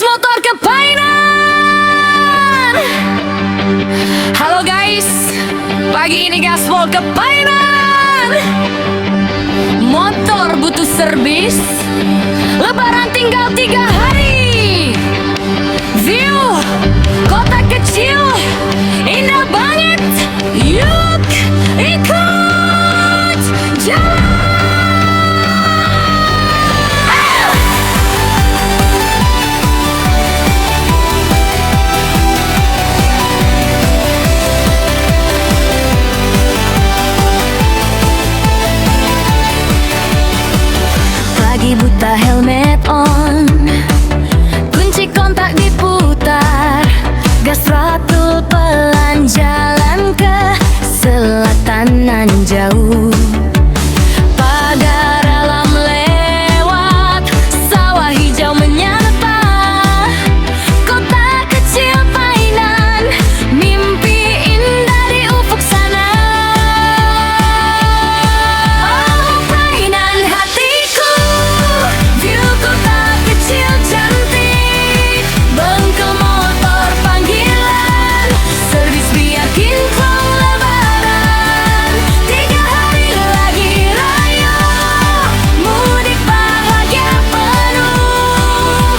Servis motor Kepainan. Halo guys, pagi ini gaspol Kepainan. Motor butuh servis, Lebaran tinggal 3 hari. View kota kecil indah banget. Yuk ikut jalan. Buta helmet on, kunci kontak diputar, gas throttle pelan jalan ke selatan nan jauh. Pagar alam lewat, sawah hijau menyapa, kota kecil Painan, mimpi indah di ufuk sana. Oh Painan hatiku, view kota kecil cantik, bengkel motor panggilan, servis biakin plong lebaran. 3 hari lagi raya, mudik bahagia penuh,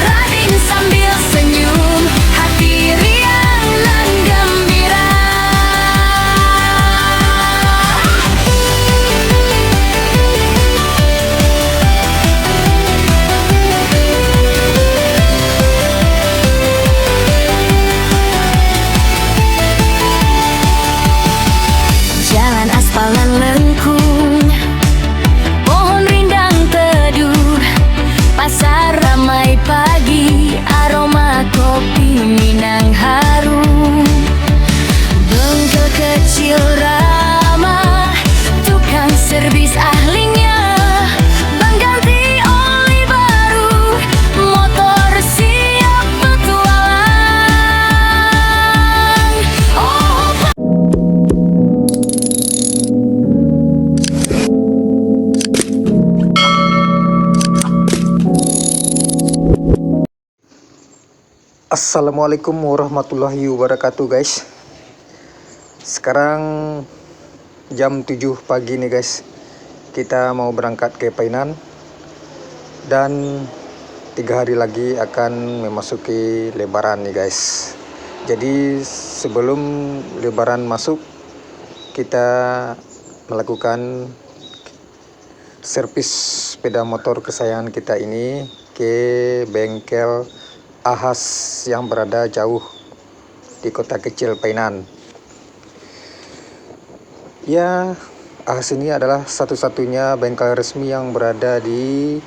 riding sambil senyum, hati riang dan gembira. Jalan aspal nan lengkung, pohon rindang teduh, pasar ramai pagi, aroma kopi Minang harum. Bengkel kecil ramah, tukang servis ahlinya, ban ganti oli baru, motor siap petualang. Oh Assalamualaikum warahmatullahi wabarakatuh guys. Sekarang jam 7 pagi nih guys. Kita mau berangkat ke Painan, dan 3 hari lagi akan memasuki Lebaran nih guys. Jadi sebelum Lebaran masuk, kita melakukan servis sepeda motor kesayangan kita ini ke bengkel Ahas yang berada jauh di kota kecil Painan. Ya, Ahas ini adalah satu-satunya bengkel resmi yang berada di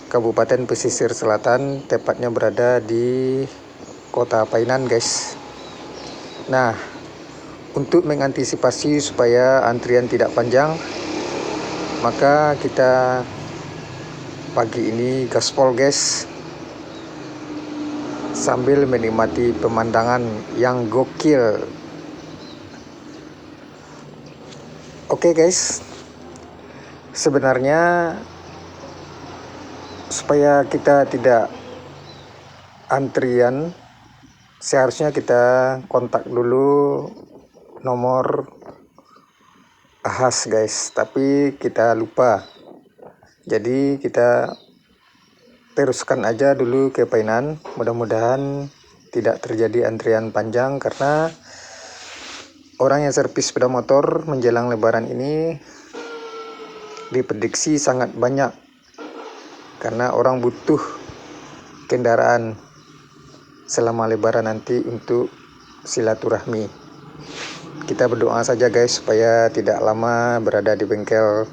Kabupaten Pesisir Selatan, tepatnya berada di kota Painan guys. Nah, untuk mengantisipasi supaya antrian tidak panjang, maka kita pagi ini gaspol guys, sambil menikmati pemandangan yang gokil. Oke guys, sebenarnya supaya kita tidak antrian, seharusnya kita kontak dulu nomor Ahas guys, tapi kita lupa. Jadi kita teruskan aja dulu ke Painan. Mudah-mudahan tidak terjadi antrian panjang, karena orang yang servis sepeda motor menjelang Lebaran ini diprediksi sangat banyak, karena orang butuh kendaraan selama Lebaran nanti untuk silaturahmi. Kita berdoa saja guys supaya tidak lama berada di bengkel,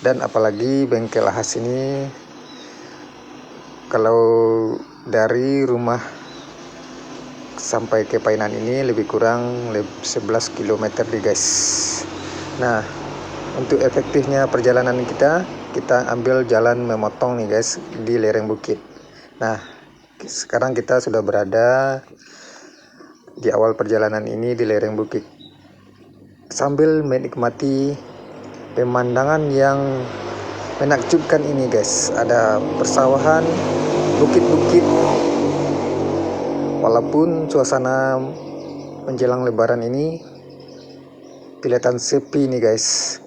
dan apalagi bengkel Ahas ini kalau dari rumah sampai ke Painan ini lebih kurang 11 km nih guys. Nah, untuk efektifnya perjalanan kita ambil jalan memotong nih guys di lereng bukit. Nah, sekarang kita sudah berada di awal perjalanan ini di lereng bukit, sambil menikmati pemandangan yang menakjubkan ini guys. Ada persawahan, bukit-bukit. Walaupun suasana menjelang lebaran ini kelihatan sepi nih guys.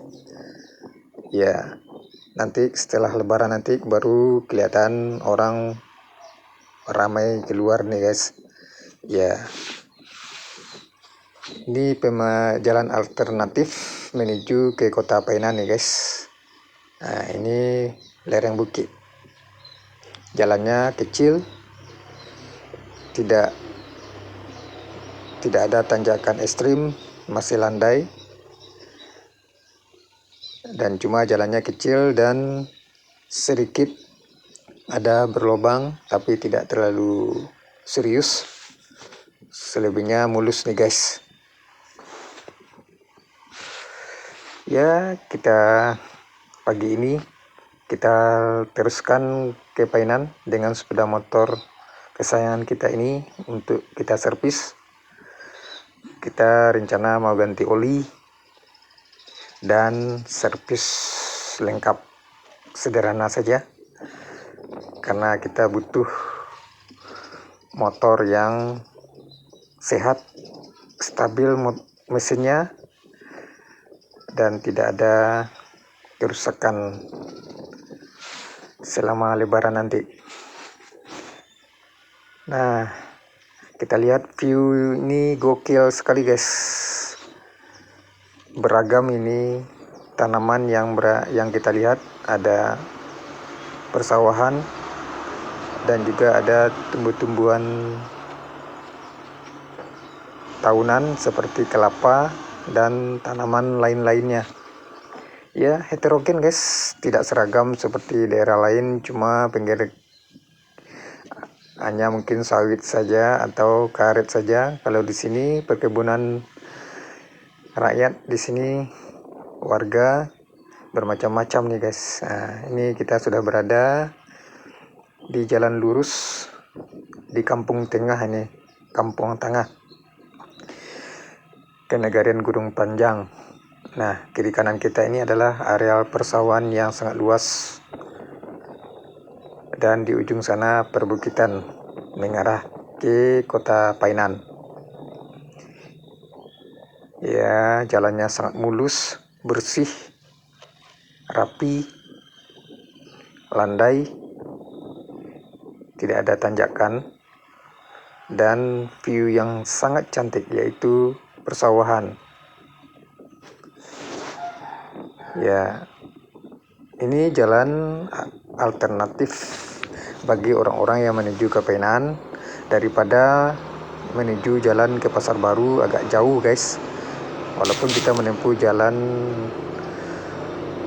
Ya, nanti setelah lebaran nanti baru kelihatan orang ramai keluar nih guys. Ya, ini jalan alternatif menuju ke kota Painan nih guys. Nah, ini lereng bukit. Jalannya kecil, tidak ada tanjakan ekstrim, masih landai, dan cuma jalannya kecil dan sedikit ada berlobang, tapi tidak terlalu serius. Selebihnya mulus nih guys. Ya, kita pagi ini kita teruskan ke Painan dengan sepeda motor kesayangan kita ini untuk kita servis. Kita rencana mau ganti oli dan servis lengkap, sederhana saja, karena kita butuh motor yang sehat, stabil mesinnya, dan tidak ada kerusakan selama lebaran nanti. Nah, kita lihat view ini gokil sekali guys. Beragam ini tanaman yang kita lihat, ada persawahan dan juga ada tumbuh-tumbuhan tahunan seperti kelapa dan tanaman lain-lainnya. Ya, heterogen guys, tidak seragam seperti daerah lain, cuma pinggir hanya mungkin sawit saja atau karet saja. Kalau di sini perkebunan rakyat, di sini warga bermacam-macam nih guys. Nah, ini kita sudah berada di jalan lurus di kampung tengah ini, kampung tengah Kenegarian Gunung Panjang. Nah, kiri kanan kita ini adalah areal persawahan yang sangat luas, dan di ujung sana perbukitan mengarah ke kota Painan. Ya, jalannya sangat mulus, bersih, rapi, landai, tidak ada tanjakan, dan view yang sangat cantik yaitu persawahan. Ya, ini jalan alternatif bagi orang-orang yang menuju ke Painan daripada menuju jalan ke Pasar Baru, agak jauh guys. Walaupun kita menempuh jalan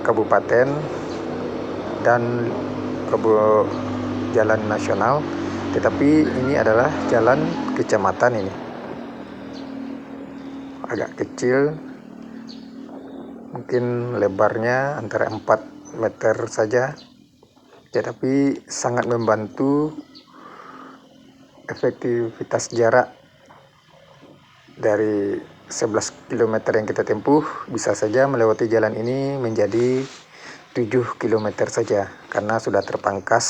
kabupaten dan jalan nasional, tetapi ini adalah jalan kecamatan ini. Agak kecil, mungkin lebarnya antara 4 meter saja, tetapi sangat membantu efektivitas jarak. Dari 11 km yang kita tempuh, bisa saja melewati jalan ini menjadi 7 km saja, karena sudah terpangkas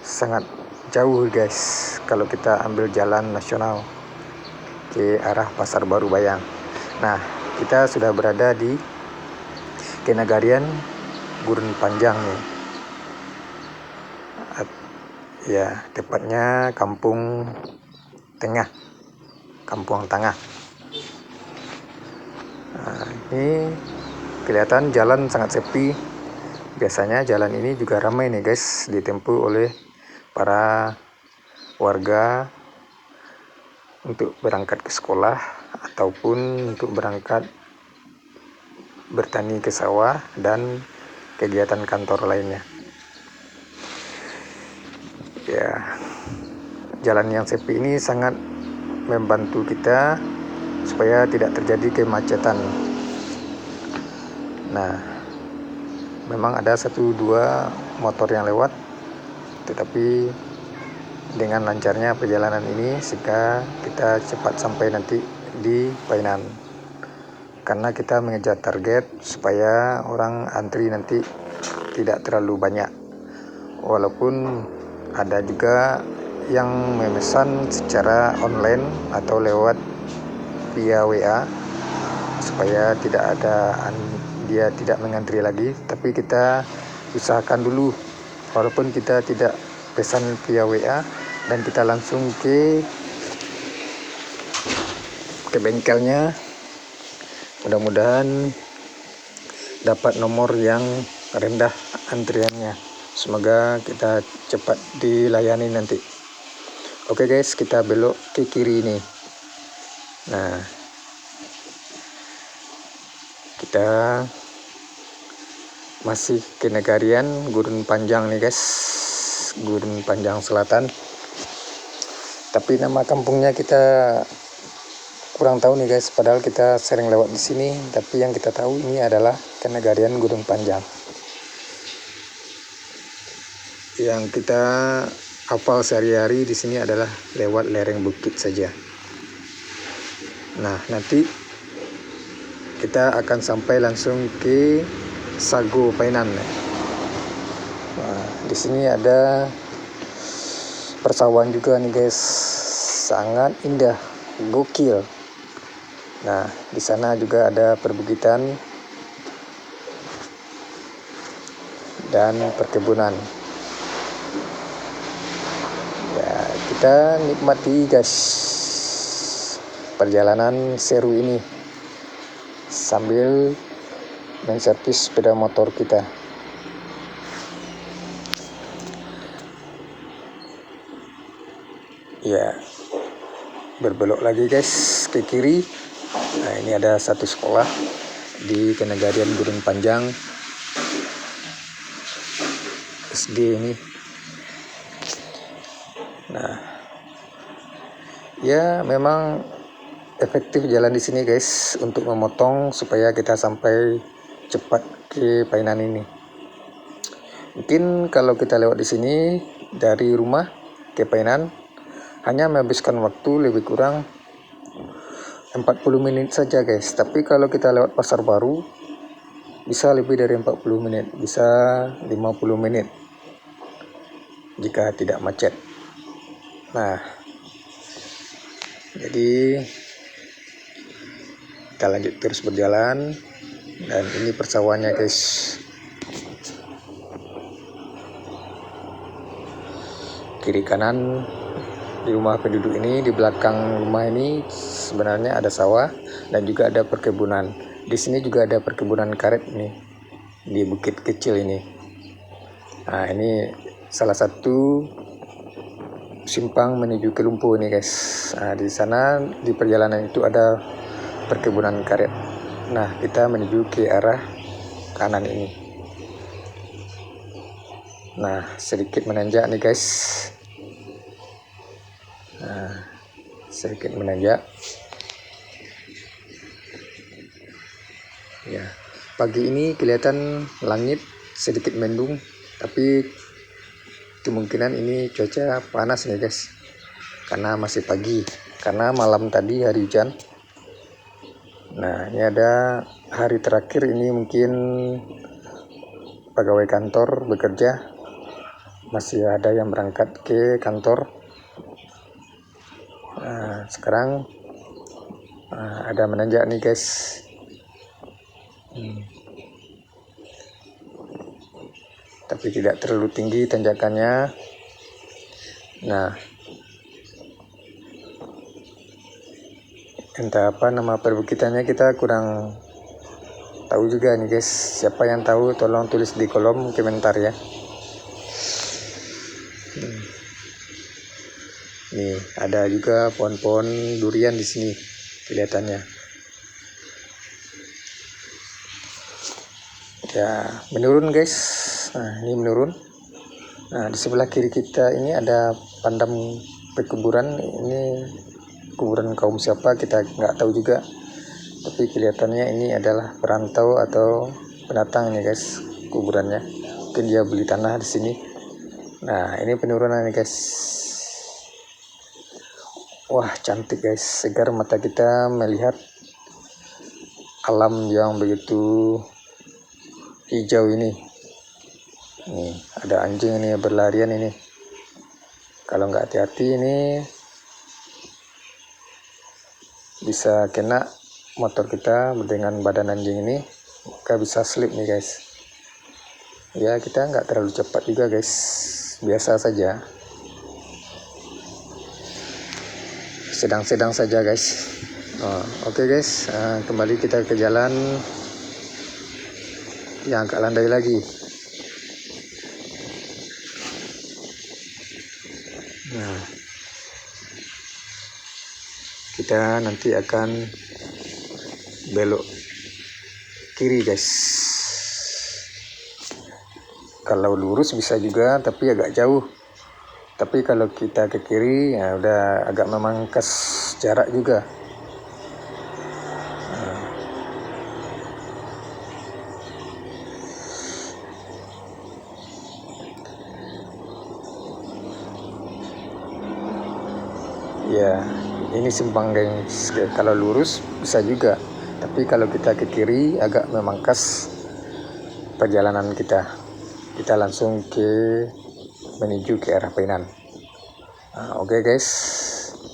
sangat jauh guys kalau kita ambil jalan nasional ke arah Pasar Baru Bayang. Nah, kita sudah berada di Kenegarian Gunung Panjang nih. Ya, tepatnya kampung tengah, kampung tengah. Nah, ini kelihatan jalan sangat sepi. Biasanya jalan ini juga ramai nih guys, ditempuh oleh para warga untuk berangkat ke sekolah ataupun untuk berangkat bertani ke sawah dan kegiatan kantor lainnya. Ya, jalan yang sepi ini sangat membantu kita supaya tidak terjadi kemacetan. Nah, memang ada 1-2 motor yang lewat, tetapi dengan lancarnya perjalanan ini sehingga kita cepat sampai nanti di Painan, karena kita mengejar target supaya orang antri nanti tidak terlalu banyak. Walaupun Ada juga yang memesan secara online atau lewat via WA supaya dia tidak mengantri lagi. Tapi kita usahakan dulu, walaupun kita tidak pesan via WA, dan kita langsung ke bengkelnya, mudah-mudahan dapat nomor yang rendah antriannya. Semoga kita cepat dilayani nanti. Oke guys, kita belok ke kiri ini. Nah, kita masih ke Negarian Gurun Panjang nih guys, Gurun Panjang Selatan. Tapi nama kampungnya kita kurang tahu nih guys, padahal kita sering lewat di sini. Tapi yang kita tahu ini adalah Kenegarian Gurun Panjang. Yang kita hafal sehari-hari di sini adalah lewat lereng bukit saja. Nah, nanti kita akan sampai langsung ke Sago Painan. Nah, di sini ada persawahan juga nih guys, sangat indah, gokil. Nah, di sana juga ada perbukitan dan perkebunan. Ya, kita nikmati guys perjalanan seru ini sambil menservis sepeda motor kita. Ya, berbelok lagi guys ke kiri. Nah, ini ada satu sekolah di Kenegarian Gurun Panjang, SD ini. Nah, ya memang efektif jalan di sini guys untuk memotong supaya kita sampai cepat ke Painan ini. Mungkin kalau kita lewat di sini dari rumah ke Painan hanya menghabiskan waktu lebih kurang 40 menit saja guys. Tapi kalau kita lewat Pasar Baru bisa lebih dari 40 menit, bisa 50 menit jika tidak macet. Nah, jadi kita lanjut terus berjalan, dan ini persawahannya guys. Kiri kanan di rumah penduduk ini, di belakang rumah ini sebenarnya ada sawah dan juga ada perkebunan. Di sini juga ada perkebunan karet ini di bukit kecil ini. Nah, ini salah satu simpang menuju ke Lumpuh ini guys. Nah, di sana di perjalanan itu ada perkebunan karet. Nah, kita menuju ke arah kanan ini. Nah, sedikit menanjak nih guys. Nah, sedikit menanjak. Ya, pagi ini kelihatan langit sedikit mendung, tapi kemungkinan ini cuaca panas nih guys, karena masih pagi, karena malam tadi hari hujan. Nah, ini ada hari terakhir ini, mungkin pegawai kantor bekerja, masih ada yang berangkat ke kantor. Nah, sekarang ada menanjak nih guys. Tapi tidak terlalu tinggi tanjakannya. Nah, entah apa nama perbukitannya, kita kurang tahu juga nih guys. Siapa yang tahu tolong tulis di kolom komentar ya. Nih, ada juga pohon-pohon durian di sini kelihatannya. Ya, menurun guys. Nah, ini menurun. Nah, di sebelah kiri kita ini ada pandam perkuburan. Ini kuburan kaum siapa kita nggak tahu juga. Tapi kelihatannya ini adalah perantau atau pendatang ini guys, kuburannya. Mungkin dia beli tanah di sini. Nah, ini penurunan nih guys. Wah, cantik guys, segar mata kita melihat alam yang begitu hijau ini. Nih, ada anjing ini berlarian ini. Kalau nggak hati-hati ini bisa kena motor kita dengan badan anjing ini, maka bisa slip nih guys. Ya kita nggak terlalu cepat juga guys, biasa saja, sedang-sedang saja guys. Oke guys, kembali kita ke jalan yang agak landai lagi. Nah, kita nanti akan belok kiri guys. Kalau lurus bisa juga, tapi agak jauh. Tapi kalau kita ke kiri, ya udah agak memangkas jarak juga. Ya, ini simpang guys. Kalau lurus bisa juga, tapi kalau kita ke kiri agak memangkas perjalanan kita. Kita langsung menuju ke arah Painan. Oke guys,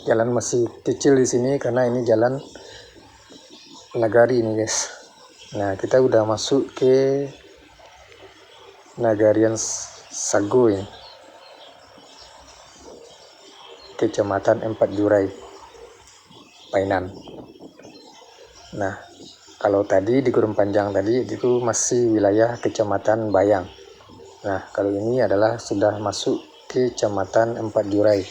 jalan masih kecil di sini karena ini jalan nagari nih guys. Nah, kita udah masuk ke Nagarian Sago ini, Kecamatan Empat Jurai, Painan. Nah, kalau tadi di Gurun Panjang tadi itu masih wilayah Kecamatan Bayang. Nah, kalau ini adalah sudah masuk Kecamatan Empat Jurai,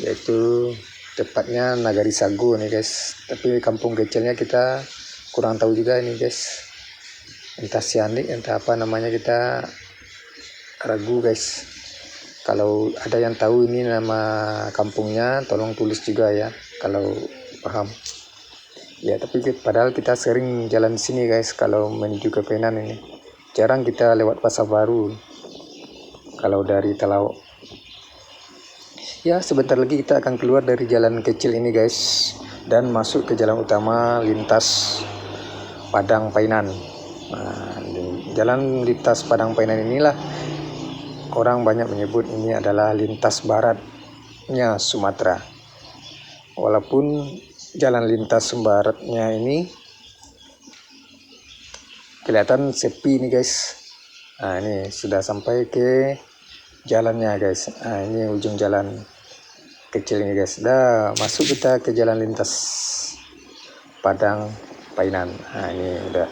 yaitu tepatnya Nagari Sago nih guys. Tapi kampung kecilnya kita kurang tahu juga ini guys, entah Sianik entah apa namanya, kita ragu guys. Kalau ada yang tahu ini nama kampungnya, tolong tulis juga ya kalau paham. Ya, tapi padahal kita sering jalan di sini guys kalau menuju ke Painan ini. Jarang kita lewat Pasar Baru kalau dari Talaut. Ya, sebentar lagi kita akan keluar dari jalan kecil ini guys dan masuk ke jalan utama lintas Padang Painan. Nah, jalan lintas Padang Painan inilah orang banyak menyebut ini adalah lintas baratnya Sumatera. Walaupun jalan lintas baratnya ini kelihatan sepi nih guys. Nah, ini sudah sampai ke jalannya guys. Nah, ini ujung jalan kecil ini guys. Dah masuk kita ke jalan lintas Padang Painan. Nah, ini udah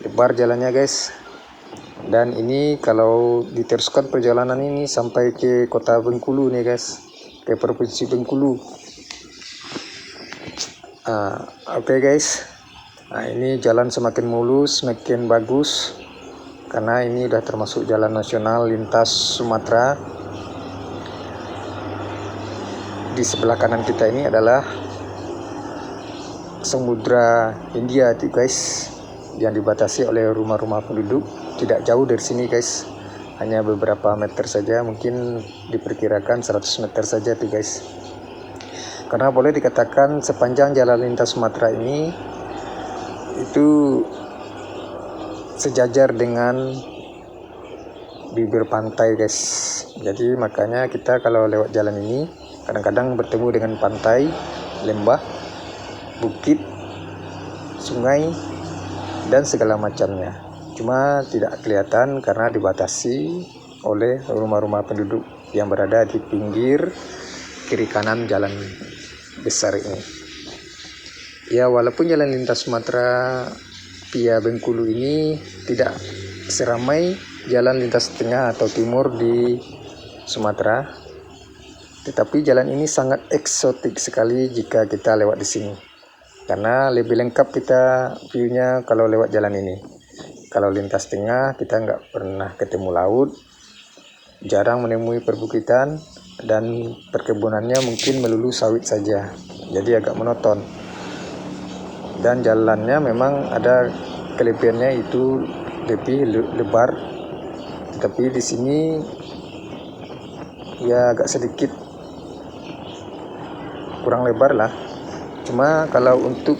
lebar jalannya guys. Dan ini kalau diteruskan perjalanan ini sampai ke kota Bengkulu nih guys, ke provinsi Bengkulu. Oke guys, nah ini jalan semakin mulus, semakin bagus karena ini udah termasuk jalan nasional lintas Sumatera. Di sebelah kanan kita ini adalah Samudra Hindia itu guys, yang dibatasi oleh rumah-rumah penduduk. Tidak jauh dari sini guys, hanya beberapa meter saja, mungkin diperkirakan 100 meter saja tuh guys. Karena boleh dikatakan sepanjang jalan lintas Sumatera ini itu sejajar dengan bibir pantai guys. Jadi makanya kita kalau lewat jalan ini kadang-kadang bertemu dengan pantai, lembah, bukit, sungai, dan segala macamnya. Cuma tidak kelihatan karena dibatasi oleh rumah-rumah penduduk yang berada di pinggir kiri kanan jalan besar ini. Ya, walaupun jalan lintas Sumatera via Bengkulu ini tidak seramai jalan lintas tengah atau timur di Sumatera, tetapi jalan ini sangat eksotik sekali jika kita lewat di sini. Karena lebih lengkap kita view-nya kalau lewat jalan ini. Kalau lintas tengah kita nggak pernah ketemu laut, jarang menemui perbukitan, dan perkebunannya mungkin melulu sawit saja, jadi agak monoton. Dan jalannya memang ada kelebihannya, itu lebih lebar, tapi di sini ya agak sedikit kurang lebar lah. Cuma kalau untuk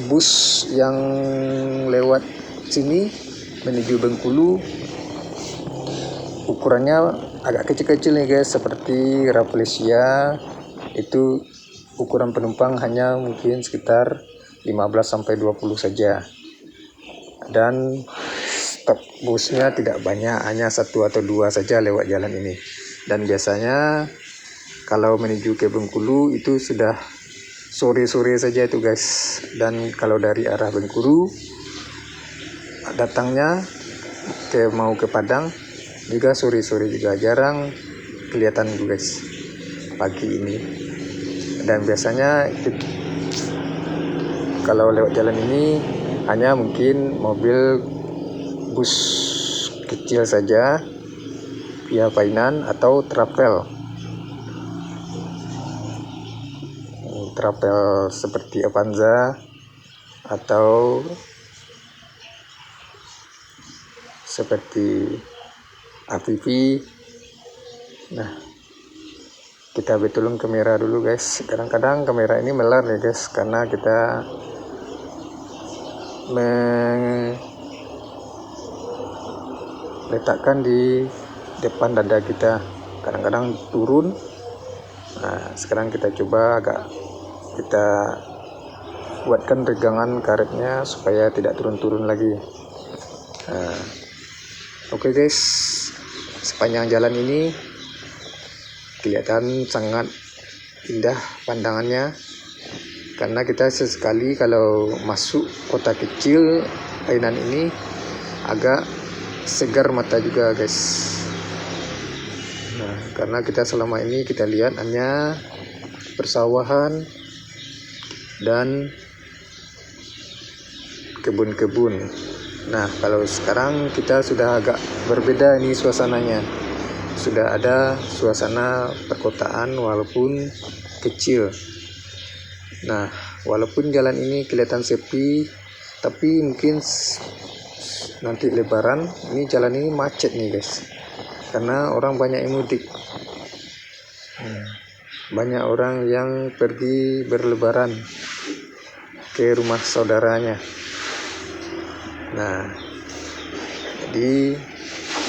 bus yang lewat sini menuju Bengkulu ukurannya agak kecil-kecil nih guys, seperti Rafflesia itu ukuran penumpang hanya mungkin sekitar 15-20 saja, dan stop busnya tidak banyak, hanya 1 atau 2 saja lewat jalan ini. Dan biasanya kalau menuju ke Bengkulu itu sudah sore-sore saja itu guys, dan kalau dari arah Bengkulu datangnya mau ke Padang juga sore-sore juga, jarang kelihatan guys pagi ini. Dan biasanya kalau lewat jalan ini hanya mungkin mobil bus kecil saja via Painan atau travel seperti Avanza atau seperti AVV. Nah, kita betulin kamera dulu guys. Kadang-kadang kamera ini melar ya guys, karena kita meletakkan di depan dada kita, kadang-kadang turun. Nah, sekarang kita coba kita buatkan regangan karetnya supaya tidak turun-turun lagi. Nah, oke guys, sepanjang jalan ini kelihatan sangat indah pandangannya, karena kita sesekali kalau masuk kota kecil Painan ini agak segar mata juga guys. Nah, karena kita selama ini kita lihat hanya persawahan dan kebun-kebun. Nah, kalau sekarang kita sudah agak berbeda ini suasananya. Sudah ada suasana perkotaan walaupun kecil. Nah, walaupun jalan ini kelihatan sepi, tapi mungkin nanti Lebaran ini jalan ini macet nih guys, karena orang banyak yang mudik. Banyak orang yang pergi berlebaran ke rumah saudaranya. Nah, jadi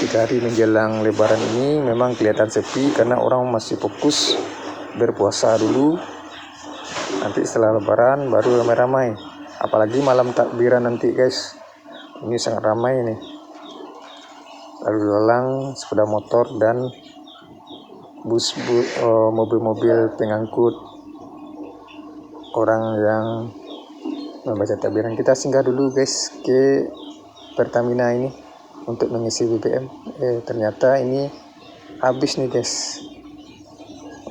3 hari menjelang Lebaran ini memang kelihatan sepi karena orang masih fokus berpuasa dulu. Nanti setelah Lebaran baru ramai-ramai. Apalagi malam takbiran nanti guys, ini sangat ramai nih. Lalu lalang sepeda motor dan mobil-mobil pengangkut orang yang membaca takbiran. Kita singgah dulu guys ke Pertamina ini untuk mengisi BBM. Ternyata ini habis nih guys.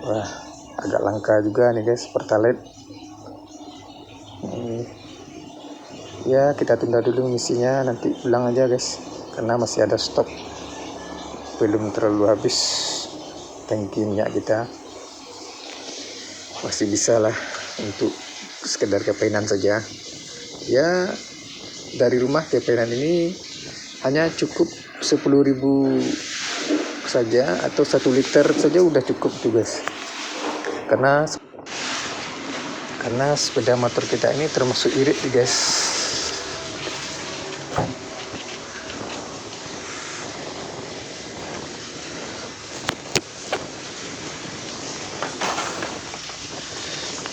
Wah, agak langka juga nih guys Pertalite. Ya, kita tunda dulu ngisinya, nanti pulang aja guys, karena masih ada stok, belum terlalu habis tangki minyak kita, masih bisa lah untuk sekedar ke Painan saja. Ya, dari rumah ke Painan ini hanya cukup 10.000 saja, atau 1 liter saja udah cukup tuh guys, karena sepeda motor kita ini termasuk irit guys.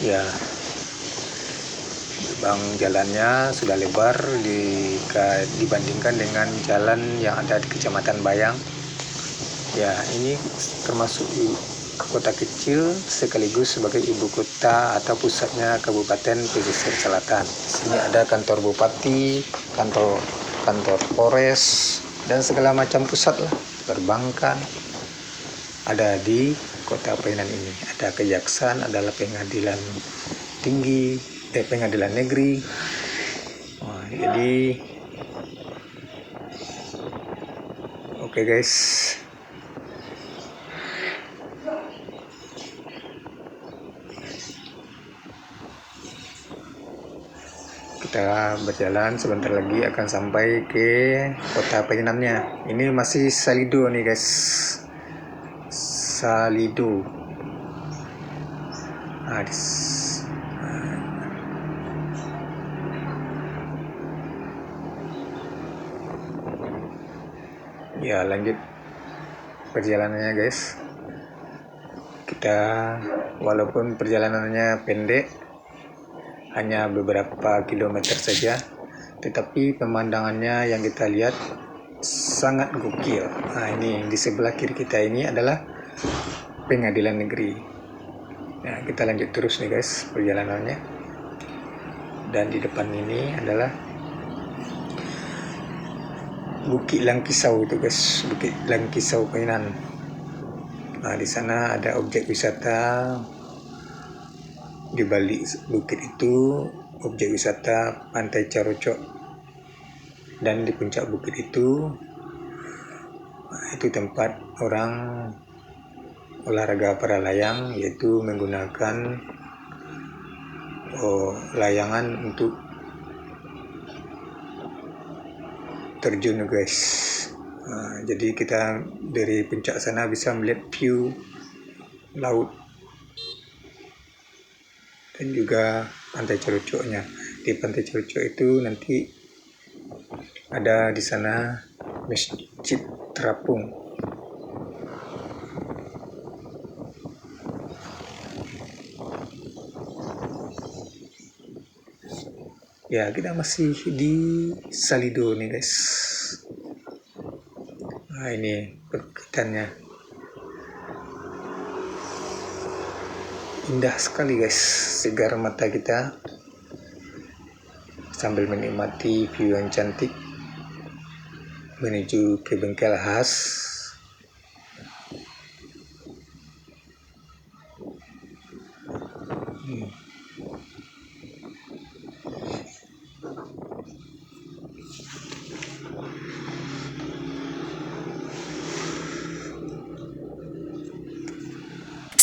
Ya, bang, jalannya sudah lebar dibandingkan dengan jalan yang ada di Kecamatan Bayang. Ya, ini termasuk kota kecil sekaligus sebagai ibu kota atau pusatnya Kabupaten Pesisir Selatan. Di sini ada kantor bupati, kantor Polres, dan segala macam pusat lah, perbankan ada di kota Painan ini. Ada kejaksaan, adalah pengadilan tinggi, pengadilan negeri. Jadi oke guys, kita berjalan, sebentar lagi akan sampai ke kota Painannya. Ini masih Salido nih guys, Salido. Ya, lanjut perjalanannya guys. Kita walaupun perjalanannya pendek, hanya beberapa kilometer saja, tetapi pemandangannya yang kita lihat sangat gokil. Nah, ini di sebelah kiri kita ini adalah pengadilan negeri. Nah, kita lanjut terus nih guys perjalanannya. Dan di depan ini adalah Bukit Langkisau itu guys, Bukit Langkisau Painan. Nah, di sana ada objek wisata. Di balik bukit itu objek wisata Pantai Carocok. Dan di puncak bukit itu tempat orang olahraga para layang, yaitu menggunakan layangan untuk terjun guys. Jadi kita dari puncak sana bisa melihat view laut dan juga Pantai Carocoknya. Di Pantai Carocok itu nanti ada di sana Masjid Terapung. Ya, kita masih di Salido nih guys. Nah, ini perbukitannya. Indah sekali guys, segar mata kita sambil menikmati view yang cantik menuju ke bengkel khas.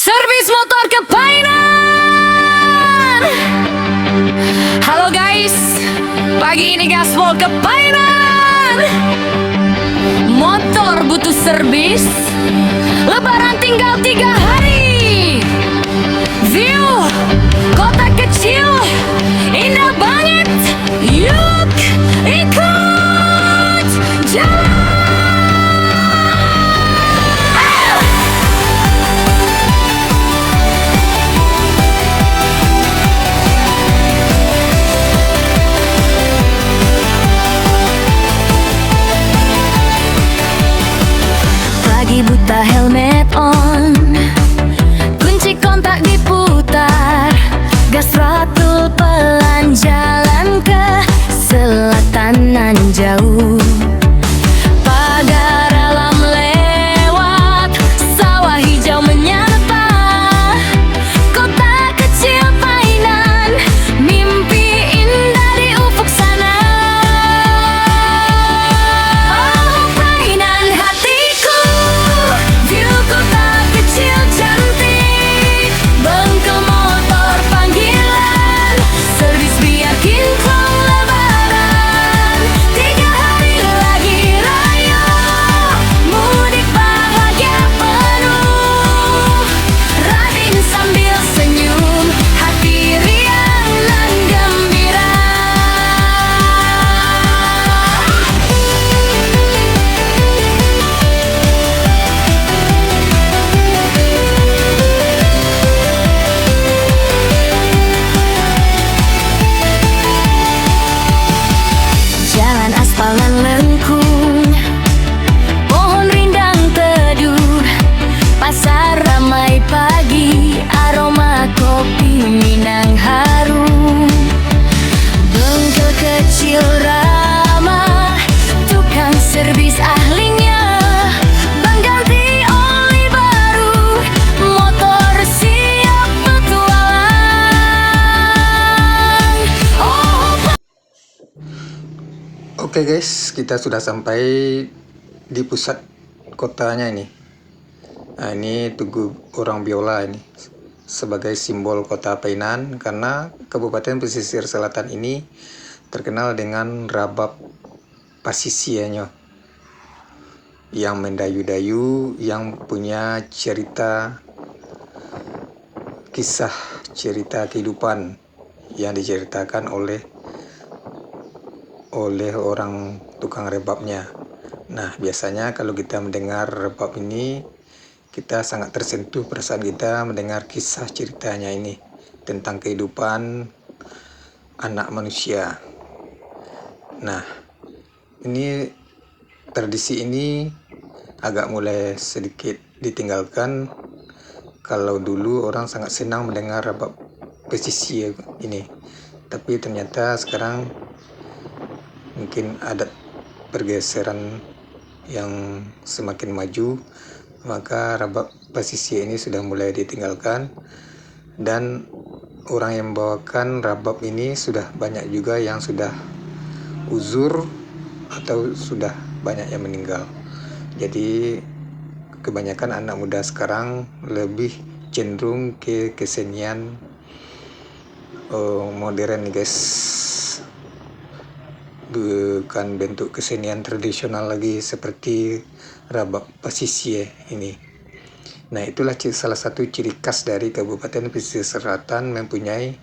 Servis motor ke Painan. Halo guys, pagi ini gaspol ke Painan. Motor butuh servis, lebaran tinggal 3 hari. View kota kecil indah banget. Yuk ikut jalan. Buta helmet on, kunci kontak diputar, gas throttle pelan jalan ke selatan nan jauh. Pagar alam lewat, sawah hijau menyapa, kota kecil Painan, mimpi indah di ufuk sana. Oh Painan hatiku, view kota kecil cantik, bengkel motor panggilan, servis biar kinclong lebaran. 3 hari lagi raya, mudik bahagia penuh, riding sambil senyum, hati riang dan gembira. Jalan aspal nan lengkung, pohon rindang teduh, pasar ramai pagi, aroma kopi Minang harum, bengkel kecil ramah, tukang servis ahlinya, ban ganti oli baru, motor siap petualang. Oh Oke guys, kita sudah sampai di pusat kotanya ini. Nah, ini Tugu Orang Biola ini sebagai simbol kota Painan, karena Kabupaten Pesisir Selatan ini terkenal dengan rabab pasisianya yang mendayu-dayu, yang punya kisah cerita kehidupan yang diceritakan oleh orang tukang rebabnya. Nah, biasanya kalau kita mendengar rebab ini, kita sangat tersentuh perasaan kita mendengar kisah ceritanya ini tentang kehidupan anak manusia. Nah, ini tradisi ini agak mulai sedikit ditinggalkan. Kalau dulu orang sangat senang mendengar rebab pesisir ini, tapi ternyata sekarang mungkin ada pergeseran yang semakin maju, maka rebab pesisir ini sudah mulai ditinggalkan, dan orang yang membawakan rebab ini sudah banyak juga yang sudah uzur atau sudah banyak yang meninggal. Jadi kebanyakan anak muda sekarang lebih cenderung ke kesenian modern nih guys, bukan bentuk kesenian tradisional lagi seperti rebab pesisir ini. Nah, itulah salah satu ciri khas dari Kabupaten Pesisir Selatan mempunyai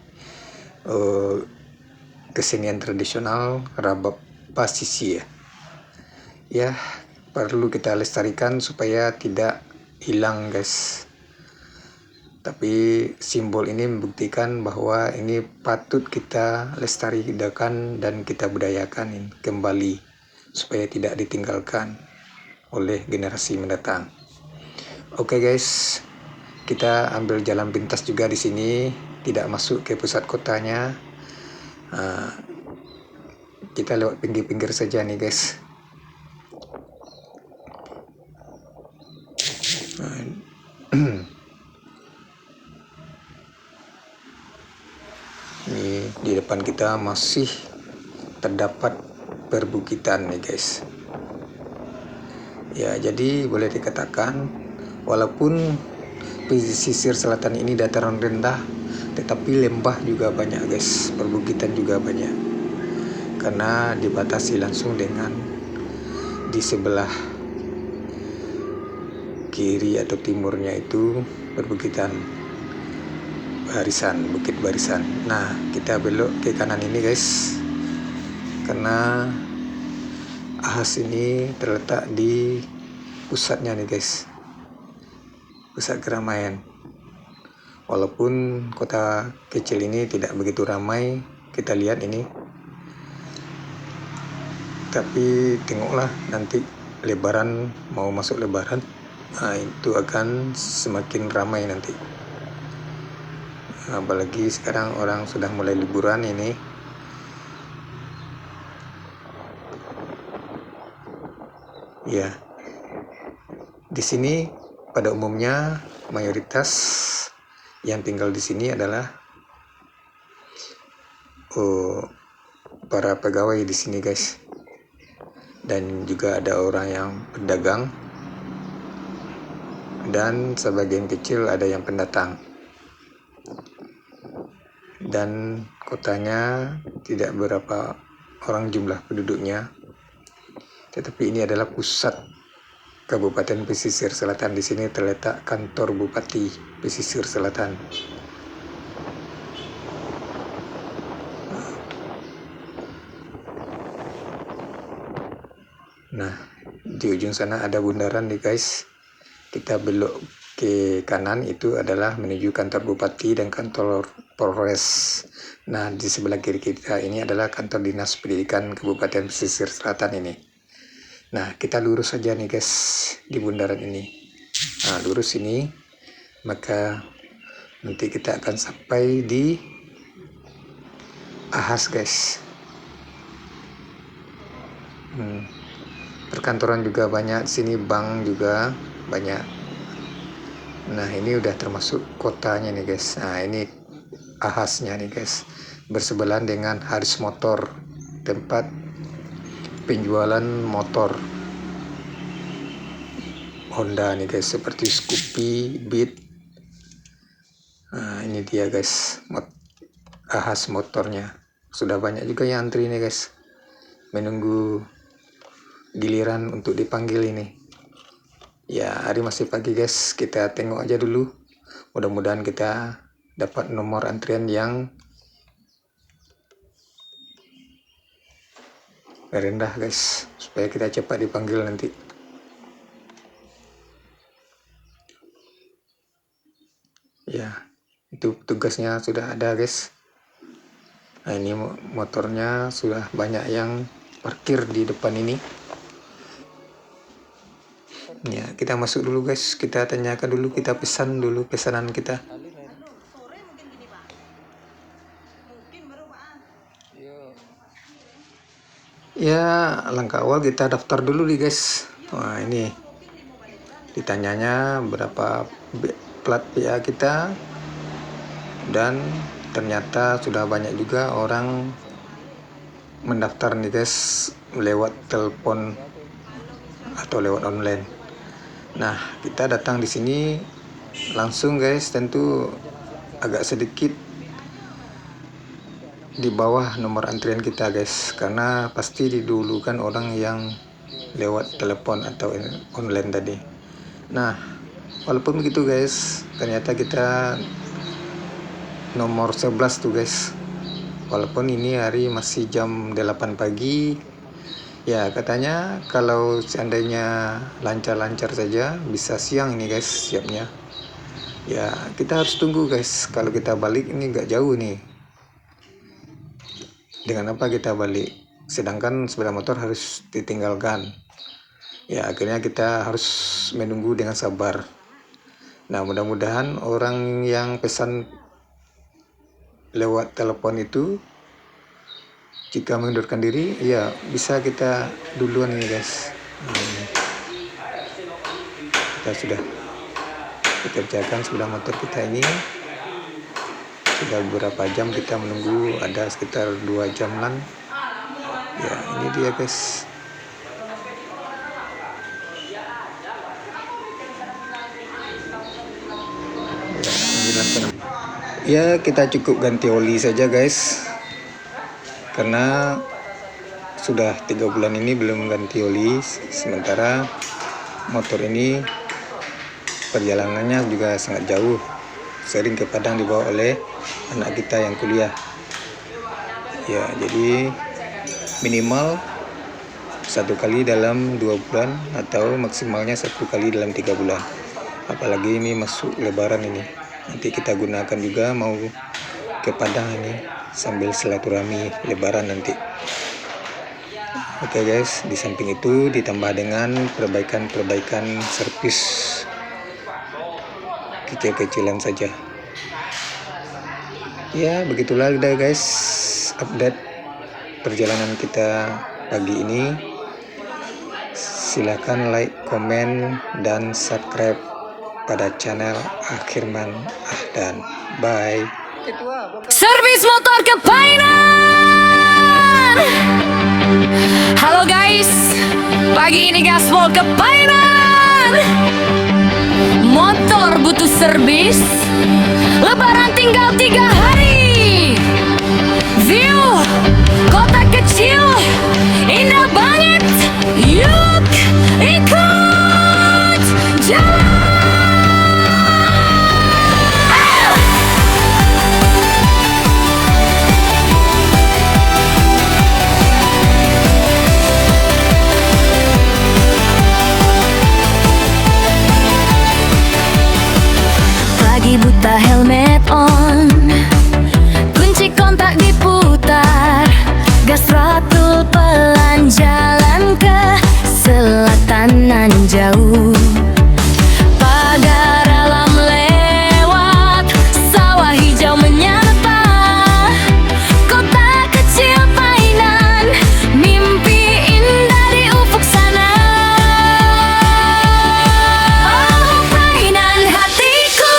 kesenian tradisional rebab pesisir. Ya, perlu kita lestarikan supaya tidak hilang guys. Tapi simbol ini membuktikan bahwa ini patut kita lestarikan dan kita budayakan kembali supaya tidak ditinggalkan oleh generasi mendatang. Oke guys, kita ambil jalan pintas juga di sini, tidak masuk ke pusat kotanya. Kita lewat pinggir-pinggir saja nih guys. Ini di depan kita masih terdapat perbukitan nih guys. Ya, jadi boleh dikatakan walaupun pesisir selatan ini dataran rendah, tetapi lembah juga banyak guys, perbukitan juga banyak. Karena dibatasi langsung dengan di sebelah kiri atau timurnya itu perbukitan barisan, bukit barisan. Nah, kita belok ke kanan ini guys, karena ahas ini terletak di pusatnya nih guys, pusat keramaian. Walaupun kota kecil ini tidak begitu ramai, kita lihat ini, tapi tengoklah nanti lebaran, mau masuk lebaran, nah, itu akan semakin ramai nanti. Apalagi sekarang orang sudah mulai liburan ini. Ya, di sini pada umumnya mayoritas yang tinggal di sini adalah para pegawai di sini guys, dan juga ada orang yang pedagang, dan sebagian kecil ada yang pendatang. Dan kotanya tidak berapa orang jumlah penduduknya, tetapi ini adalah pusat Kabupaten Pesisir Selatan. Di sini terletak kantor Bupati Pesisir Selatan. Nah, di ujung sana ada bundaran nih guys. Kita belok ke kanan, itu adalah menuju kantor Bupati dan kantor Polres. Nah, di sebelah kiri kita ini adalah kantor Dinas Pendidikan Kabupaten Pesisir Selatan ini. Nah, kita lurus saja nih guys di bundaran ini. Nah, lurus ini, maka nanti kita akan sampai di ahas guys. Perkantoran juga banyak sini, bank juga banyak. Nah, ini udah termasuk kotanya nih guys. Nah, ini ahasnya nih guys, bersebelahan dengan Haris Motor, tempat penjualan motor Honda nih guys, seperti Scoopy, Beat. Nah, ini dia guys, ahas motornya. Sudah banyak juga yang antri nih guys, menunggu giliran untuk dipanggil ini. Ya, hari masih pagi guys, kita tengok aja dulu. Mudah-mudahan kita dapat nomor antrian yang merendah guys, supaya kita cepat dipanggil nanti. Ya, itu tugasnya sudah ada guys. Nah, ini motornya sudah banyak yang parkir di depan ini. Ya, kita masuk dulu guys, kita tanyakan dulu, kita pesan dulu pesanan kita. Ya, langkah awal kita daftar dulu nih guys. Wah, ini ditanyanya berapa plat PA kita, dan ternyata sudah banyak juga orang mendaftar nih guys lewat telepon atau lewat online. Nah, kita datang di sini langsung guys, tentu agak sedikit di bawah nomor antrian kita guys, karena pasti didulukan orang yang lewat telepon atau online tadi. Nah, walaupun begitu guys, ternyata kita nomor 11 tuh guys. Walaupun ini hari masih jam 8 pagi. Ya, katanya kalau seandainya lancar-lancar saja bisa siang ini guys siapnya. Ya, kita harus tunggu guys. Kalau kita balik ini nggak jauh nih. Dengan apa kita balik? Sedangkan sepeda motor harus ditinggalkan. Ya, akhirnya kita harus menunggu dengan sabar. Nah, mudah-mudahan orang yang pesan lewat telepon itu jika mengundurkan diri, ya bisa kita duluan ini guys. Kita sudah dikerjakan sepeda motor kita ini. Sudah beberapa jam kita menunggu, ada sekitar 2 jaman. Ya, ini dia guys. Ya, kita cukup ganti oli saja guys, karena sudah 3 bulan ini belum ganti oli. Sementara motor ini perjalanannya juga sangat jauh, sering ke Padang dibawa oleh anak kita yang kuliah. Ya, jadi minimal 1 kali dalam 2 bulan atau maksimalnya 1 kali dalam 3 bulan. Apalagi ini masuk lebaran ini, nanti kita gunakan juga mau ke Padang ini sambil silaturahmi lebaran nanti. Oke guys, di samping itu ditambah dengan perbaikan servis kecil-kecilan saja. Ya, begitulah udah guys update perjalanan kita pagi ini. Silakan like, komen, dan subscribe pada channel Akhirman Ahdan. Bye. Servis motor Kepainan. Halo guys, pagi ini gaspol Kepainan. Motor butuh servis, lebaran tinggal 3 hari. View kota kecil indah banget. Yuk ikut jalan. Buta helmet on, kunci kontak diputar, gas throttle pelan jalan ke selatan nan jauh. Pagar alam lewat, sawah hijau menyapa, kota kecil Painan, mimpi indah di ufuk sana. Oh Painan hatiku,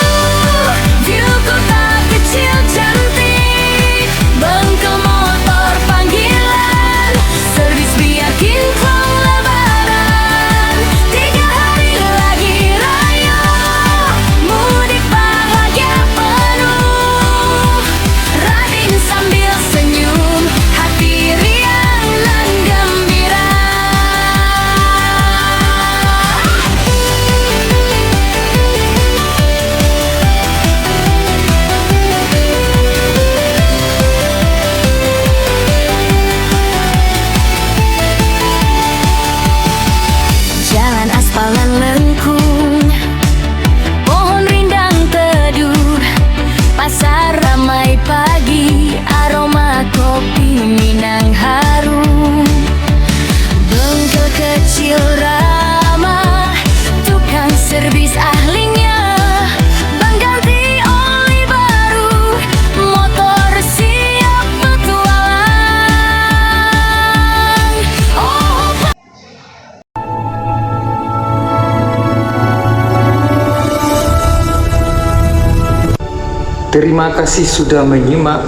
Terima kasih sudah menyimak.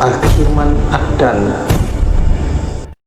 Akhirman Ahdan.